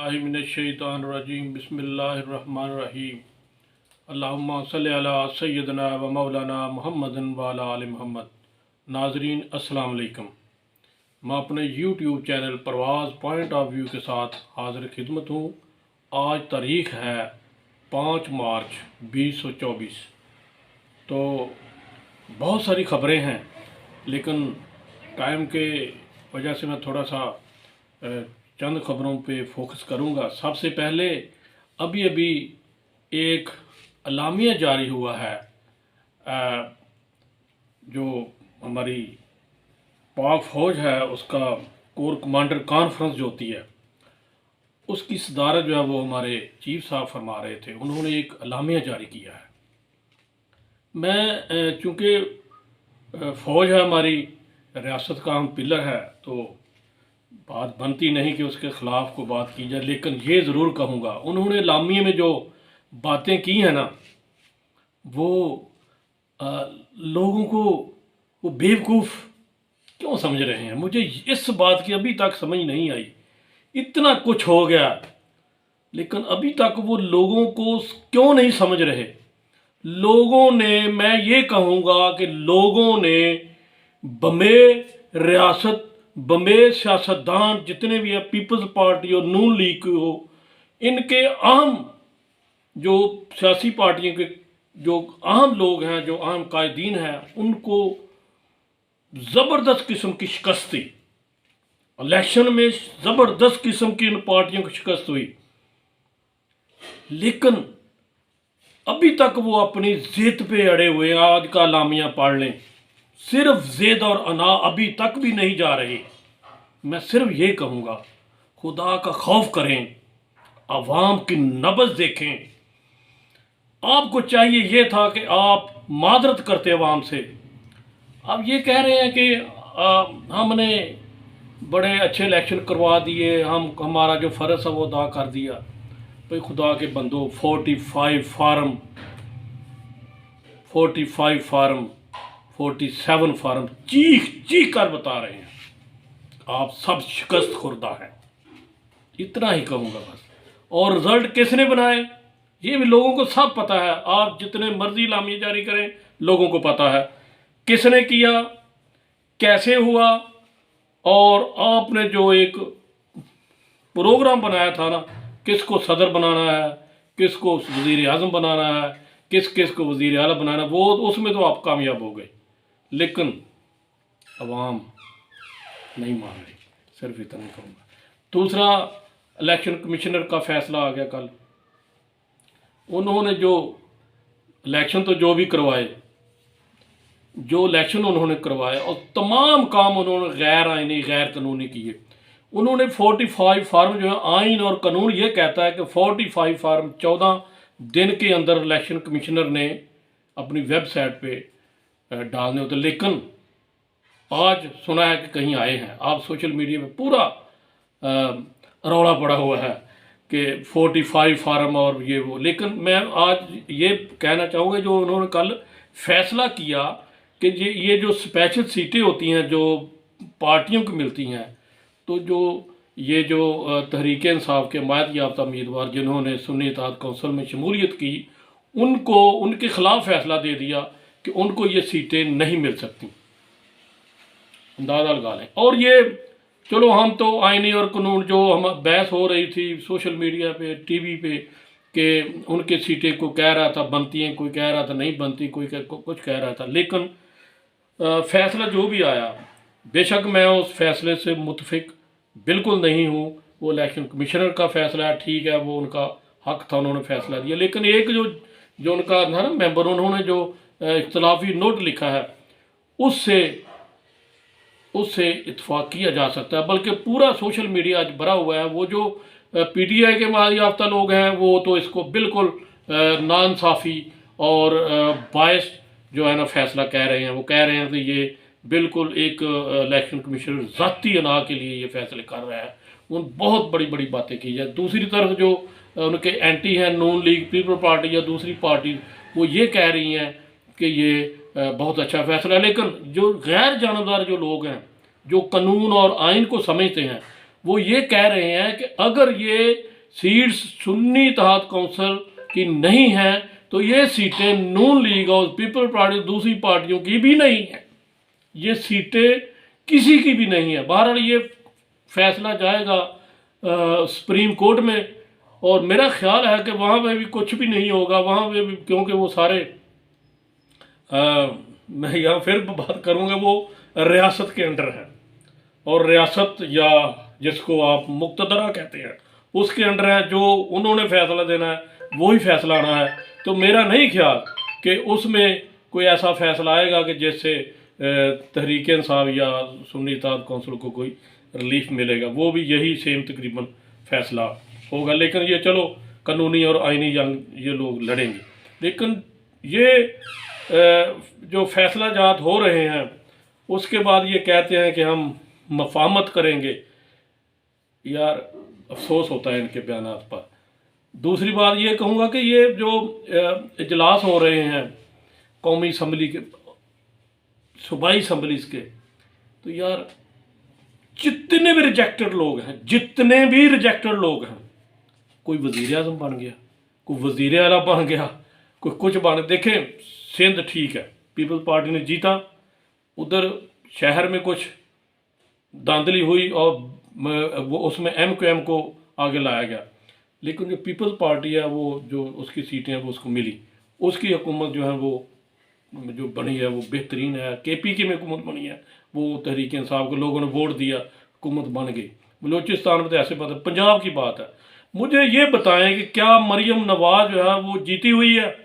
बिस्मिल्लाहिमिनश्शैतानिर्रजीम बिस्मिल्लाहिर्रहमानिर्रहीम अल्लाहुम्मा सल्लि अला सय्यदना व मौलाना मुहम्मदिन व अला आलि मुहम्मद। नाज़रीन अस्सलाम वालेकुम। मैं अपने YouTube channel Parwaz point of view के साथ हाज़िर खिदमत हूँ। आज तारीख़ है 5 मार्च 2024। तो बहुत सारी ख़बरें हैं, लेकिन टाइम के वजह से मैं थोड़ा सा चंद ख़बरों पे फोकस करूँगा। सबसे पहले अभी अभी एक अलामिया जारी हुआ है, जो हमारी पाक फ़ौज है उसका कोर कमांडर कॉन्फ्रेंस जो होती है उसकी सदारत जो है वो हमारे चीफ साहब फरमा रहे थे। उन्होंने एक अलामिया जारी किया है। मैं चूँकि फ़ौज है हमारी, रियासत का हम पिलर है, तो बात बनती नहीं कि उसके ख़िलाफ़ को बात की जाए, लेकिन ये ज़रूर कहूँगा उन्होंने लामिया में जो बातें की हैं ना, वो लोगों को वो बेवकूफ़ क्यों समझ रहे हैं, मुझे इस बात की अभी तक समझ नहीं आई। इतना कुछ हो गया लेकिन अभी तक वो लोगों को क्यों नहीं समझ रहे। लोगों ने, मैं ये कहूँगा कि लोगों ने बम्बे रियासत, बम्बे सियासतदान जितने भी हैं, पीपल्स पार्टी और नून लीग की हो, इनके अहम जो सियासी पार्टियों के जो अहम लोग हैं, जो अहम कायदीन हैं, उनको ज़बरदस्त किस्म की शिकस्त थी। इलेक्शन में ज़बरदस्त किस्म की इन पार्टियों की शिकस्त हुई, लेकिन अभी तक वो अपनी जिद पे अड़े हुए हैं। आज का लामिया पढ़ लें, सिर्फ जिद और अना अभी तक भी नहीं जा रही। मैं सिर्फ ये कहूँगा, खुदा का खौफ करें, अवाम की नब्ज़ देखें। आपको चाहिए ये था कि आप मादरत करते अवाम से। अब ये कह रहे हैं कि हमने बड़े अच्छे इलेक्शन करवा दिए, हमारा जो फ़र्ज़ है वो अदा कर दिया। भाई खुदा के बंदो, 45 फार्म 47 फार्म चीख चीख कर बता रहे हैं आप सब शिकस्त खुर्दा हैं। इतना ही कहूँगा बस। और रिजल्ट किसने बनाए ये भी लोगों को सब पता है। आप जितने मर्जी लामिया जारी करें, लोगों को पता है किसने किया, कैसे हुआ। और आपने जो एक प्रोग्राम बनाया था ना, किसको सदर बनाना है, किसको वज़ीर आज़म बनाना है, किस किस को वज़ीर आला बनाना, वो उसमें तो आप कामयाब हो गए, लेकिन अवाम नहीं मान रही। सिर्फ इतना कहूँगा। दूसरा, इलेक्शन कमिश्नर का फैसला आ गया कल। उन्होंने जो इलेक्शन तो जो भी करवाए, जो इलेक्शन उन्होंने करवाए और तमाम काम उन्होंने गैर आइनी गैर कानूनी किए। उन्होंने 45 फार्म जो है, आइन और कानून ये कहता है कि 45 फार्म 14 दिन के अंदर इलेक्शन कमिश्नर ने अपनी वेबसाइट पे डालने होते, लेकिन आज सुना है कि कहीं आए हैं। आप सोशल मीडिया पे पूरा रौला पड़ा हुआ है कि 45 फार्म और ये वो। लेकिन मैं आज ये कहना चाहूँगा, जो उन्होंने कल फैसला किया कि ये जो स्पेशल सीटें होती हैं जो पार्टियों को मिलती हैं, तो जो ये जो तहरीक इंसाफ के हिमायत याफ्ता उम्मीदवार जिन्होंने सुन्नी इत्तेहाद कौंसिल में शमूलियत की, उनको उनके ख़िलाफ़ फैसला दे दिया कि उनको ये सीटें नहीं मिल सकती। अंदाज़ा लगा लें। और ये चलो, हम तो आइनी और कानून जो हम बहस हो रही थी सोशल मीडिया पे, टीवी पे, कि उनके सीटें को कह रहा था बनती हैं, कोई कह रहा था नहीं बनती, कोई कुछ कह रहा था, लेकिन फ़ैसला जो भी आया, बेशक मैं उस फैसले से मुतफिक बिल्कुल नहीं हूँ। वो इलेक्शन कमिश्नर का फ़ैसला है, ठीक है, वो उनका हक़ था, उन्होंने फ़ैसला दिया। लेकिन एक जो उनका था ना मेंबर, उन्होंने जो इख्तलाफी नोट लिखा है, उससे इत्तफाक किया जा सकता है। बल्कि पूरा सोशल मीडिया आज भरा हुआ है। वो जो PTI के माली याफ्ता लोग हैं, वो तो इसको बिल्कुल नाइंसाफ़ी और बायस जो है ना फैसला कह रहे हैं। वो कह रहे हैं कि ये बिल्कुल एक इलेक्शन कमिश्नर ज़ाती अना के लिए ये फैसले कर रहा है। उन बहुत बड़ी बड़ी बातें की जाए। दूसरी तरफ जो उनके एंटी हैं, नून लीग, पीपल पार्टी या दूसरी पार्टी, वो ये कह रही हैं कि ये बहुत अच्छा फैसला है। लेकिन जो गैर जानबदार जो लोग हैं, जो कानून और आइन को समझते हैं, वो ये कह रहे हैं कि अगर ये सीट्स सुन्नी इत्तेहाद कौंसिल की नहीं है तो ये सीटें नून लीग और पीपल पार्टी दूसरी पार्टियों की भी नहीं है, ये सीटें किसी की भी नहीं है। बहरहाल ये फैसला जाएगा सुप्रीम कोर्ट में, और मेरा ख्याल है कि वहाँ पे भी कुछ भी नहीं होगा वहाँ पे भी, क्योंकि वो सारे मैं यहाँ फिर बात करूँगा, वो रियासत के अंडर है, और रियासत या जिसको आप मुक्तदरा कहते हैं उसके अंडर है। जो उन्होंने फैसला देना है वही फैसला आना है। तो मेरा नहीं ख्याल कि उसमें कोई ऐसा फैसला आएगा कि जैसे तहरीक इंसाफ या सुन्नी इत्तेहाद कौंसिल को कोई रिलीफ मिलेगा, वो भी यही सेम तकरीबन फैसला होगा। लेकिन ये चलो कानूनी और आइनी जंग ये लोग लड़ेंगे, लेकिन ये जो फैसला जात हो रहे हैं उसके बाद ये कहते हैं कि हम मफाहमत करेंगे। यार अफसोस होता है इनके बयानात पर। दूसरी बात ये कहूँगा कि ये जो इजलास हो रहे हैं कौमी असम्बली के, सूबाई असम्बलीज के, तो यार जितने भी रिजेक्टेड लोग हैं, जितने भी रिजेक्टेड लोग हैं, कोई वज़ीर आज़म बन गया, कोई वज़ीर आला बन गया, कोई कुछ बन। देखें सिंध ठीक है, पीपल्स पार्टी ने जीता, उधर शहर में कुछ धांधली हुई और वो उसमें MQM को आगे लाया गया, लेकिन जो पीपल्स पार्टी है वो जो उसकी सीटें हैं वो उसको मिली, उसकी हुकूमत जो है वो जो बनी है वो बेहतरीन है। KPK में हुकूमत बनी है, वो तहरीक इंसाफ को लोगों ने वोट दिया, हुकूमत बन गई। बलूचिस्तान में तो ऐसे बात है। पंजाब की बात है, मुझे ये बताएं कि क्या मरियम नवाज जो है वो जीती हुई है?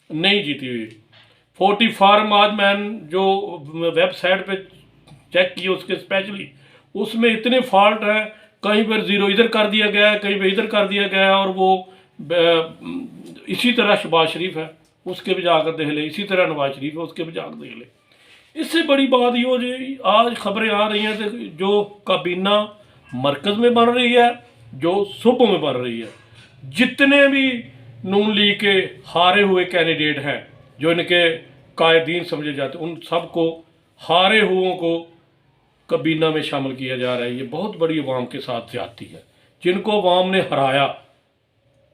नहीं जीती हुई। 40 फार्म आज मैंने जो वेबसाइट पे चेक किए उसके स्पेशली, उसमें इतने फॉल्ट हैं, कहीं पर ज़ीरो इधर कर दिया गया है, कहीं पर इधर कर दिया गया है, और वो इसी तरह शहबाज शरीफ है उसके भी जाकर देख ले, इसी तरह नवाज शरीफ है उसके भी जाकर देख ले। इससे बड़ी बात ये हो जी, आज खबरें आ रही हैं कि जो काबीना मरकज़ में बन रही है, जो सूबों में बन रही है, जितने भी नून लीग के हारे हुए कैंडिडेट हैं जो इनके कायदीन समझे जाते हैं, उन सबको हारे हुओं को काबीना में शामिल किया जा रहा है। ये बहुत बड़ी अवाम के साथ ज्यादती है, जिनको अवाम ने हराया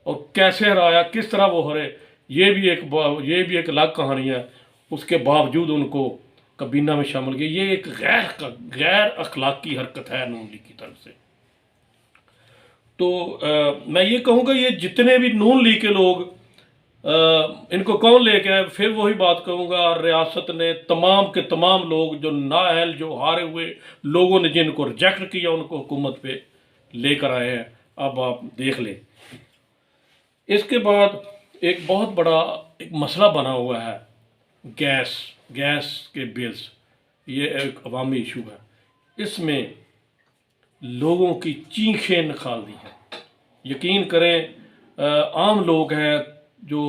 और कैसे हराया, किस तरह वो हरे, ये भी एक अलग कहानी है। उसके बावजूद उनको काबीना में शामिल किया, ये एक गैर अखलाकी हरकत है नून लीग की तरफ से। तो मैं ये कहूँगा ये जितने भी नून लीग के लोग इनको कौन लेके आए, फिर वही बात कहूँगा, रियासत ने तमाम के तमाम लोग जो नाअहल, जो हारे हुए लोगों ने जिनको रिजेक्ट किया, उनको हुकूमत पे लेकर आए हैं। अब आप देख लें। इसके बाद एक बहुत बड़ा एक मसला बना हुआ है, गैस के बिल्स। ये एक अवामी इशू है, इसमें लोगों की चीखें निकाल दी हैं। यकीन करें आम लोग हैं जो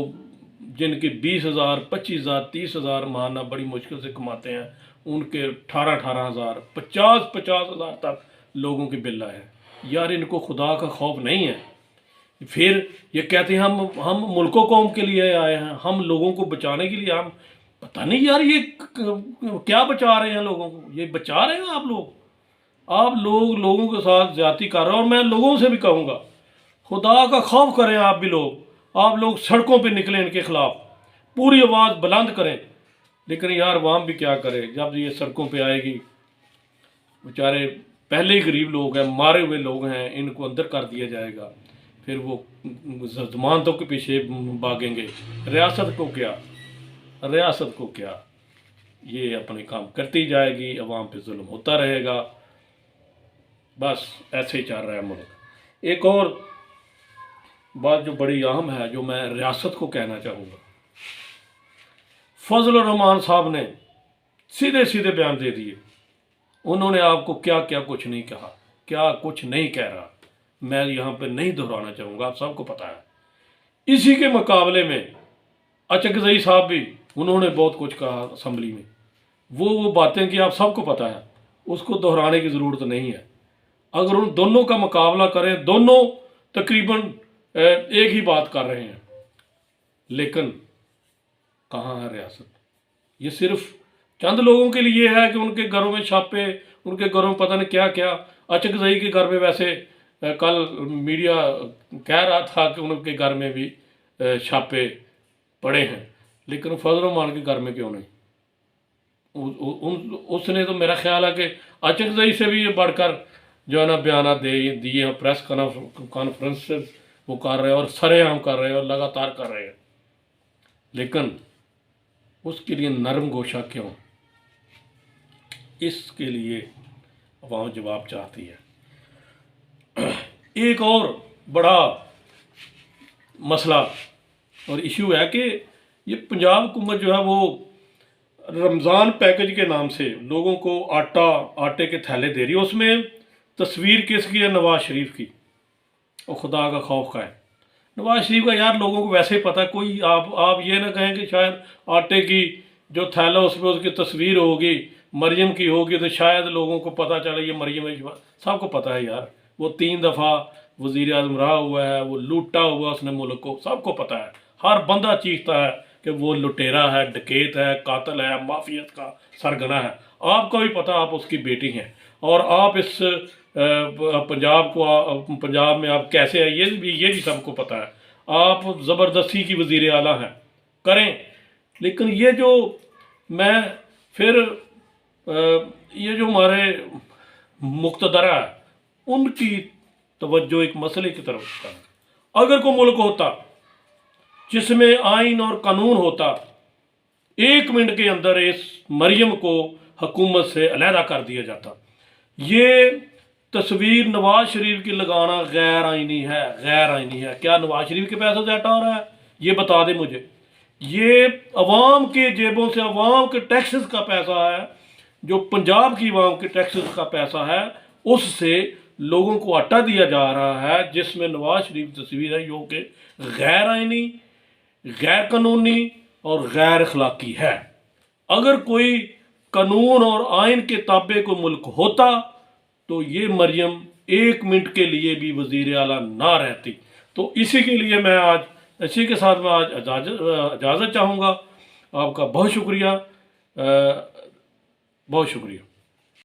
जिनके 20,000, 25,000, 30,000 मारना बड़ी मुश्किल से कमाते हैं, उनके 18,000, 50,000 तक लोगों के बिल आए हैं। यार इनको खुदा का खौफ नहीं है। फिर ये कहते हैं हम मुल्को कौम के लिए आए हैं, हम लोगों को बचाने के लिए। हम पता नहीं यार ये क्या बचा रहे हैं लोगों को, ये बचा रहे हैं आप लोग लोगों के साथ ज्यादती कर रहे हैं। और मैं लोगों से भी कहूँगा खुदा का खौफ करें आप भी लोग, आप लोग सड़कों पे निकलें, इनके खिलाफ पूरी आवाज़ बुलंद करें। लेकिन यार वाम भी क्या करे, जब ये सड़कों पे आएगी, बेचारे पहले ही गरीब लोग हैं, मारे हुए लोग हैं, इनको अंदर कर दिया जाएगा, फिर वो जमानतों के पीछे भागेंगे। रियासत को क्या, ये अपने काम करती जाएगी, अवाम पे जुल्म होता रहेगा। बस ऐसे ही चल रहा है मुल्क। एक और बात जो बड़ी अहम है, जो मैं रियासत को कहना चाहूँगा, फजल रहमान साहब ने सीधे सीधे बयान दे दिए। उन्होंने आपको क्या क्या कुछ नहीं कहा, क्या कुछ नहीं कह रहा, मैं यहाँ पे नहीं दोहराना चाहूँगा, आप सबको पता है। इसी के मुकाबले में अचकज़ई साहब भी, उन्होंने बहुत कुछ कहा असम्बली में। वो बातें कि आप सबको पता है, उसको दोहराने की ज़रूरत नहीं है। अगर उन दोनों का मुकाबला करें, दोनों तकरीबन एक ही बात कर रहे हैं, लेकिन कहाँ है रियासत? ये सिर्फ चंद लोगों के लिए है कि उनके घरों में छापे, उनके घरों में पता नहीं क्या क्या। अचकज़ई के घर में वैसे कल मीडिया कह रहा था कि उनके घर में भी छापे पड़े हैं, लेकिन फजल रहमान के घर में क्यों नहीं? उसने तो मेरा ख्याल है कि अचकजई से भी बढ़कर जो है ना बयान दिए हैं, प्रेस कॉन्फ्रेंस वो कर रहे हैं और सरेआम कर रहे हैं और लगातार कर रहे हैं, लेकिन उसके लिए नरम गोशा क्यों? इसके लिए अवाम जवाब चाहती है। एक और बड़ा मसला और इशू है कि ये पंजाब हुकूमत जो है वो रमज़ान पैकेज के नाम से लोगों को आटे के थैले दे रही है। उसमें तस्वीर किसकी है? नवाज शरीफ की। और खुदा का खौफ का है नवाज शरीफ का। यार लोगों को वैसे ही पता है, कोई आप ये ना कहें कि शायद आटे की जो थैला उसमें उसकी तस्वीर होगी, मरियम की होगी, तो शायद लोगों को पता चले ये मरियम है। सबको पता है यार, वो 3 दफ़ा वज़ीर आज़म रहा हुआ है, वो लूटा हुआ उसने मुल्क को, सबको पता है। हर बंदा चीखता है कि वो लुटेरा है, डकैत है, कातिल है, माफियत का सरगना है। आपको भी पता, आप उसकी बेटी हैं, और आप इस पंजाब में आप कैसे हैं ये भी सबको पता है। आप ज़बरदस्ती की वज़ीर आला हैं, करें, लेकिन ये जो मैं फिर ये जो हमारे मुक़्तदर है उनकी तवज्जो एक मसले की तरफ होता है। अगर कोई मुल्क होता जिसमें आइन और कानून होता, 1 मिनट के अंदर इस मरियम को हुकूमत से अलहदा कर दिया जाता। ये तस्वीर नवाज शरीफ की लगाना गैर आइनी है, गैर आइनी है। क्या नवाज शरीफ के पैसों से हटा रहा है? ये बता दे मुझे। ये अवाम के जेबों से, अवाम के टैक्सेस का पैसा है, जो पंजाब की अवाम के टैक्सेस का पैसा है, उससे लोगों को आटा दिया जा रहा है, जिसमें नवाज शरीफ की तस्वीर है, जो कि गैर आइनी, गैर कानूनी और गैर अखलाकी है। अगर कोई कानून और आइन के ताबे को मुल्क होता तो ये मरियम 1 मिनट के लिए भी वज़ीर आला ना रहती। तो इसी के लिए मैं आज, इसी के साथ मैं आज इजाज़त चाहूँगा। आपका बहुत शुक्रिया, बहुत शुक्रिया।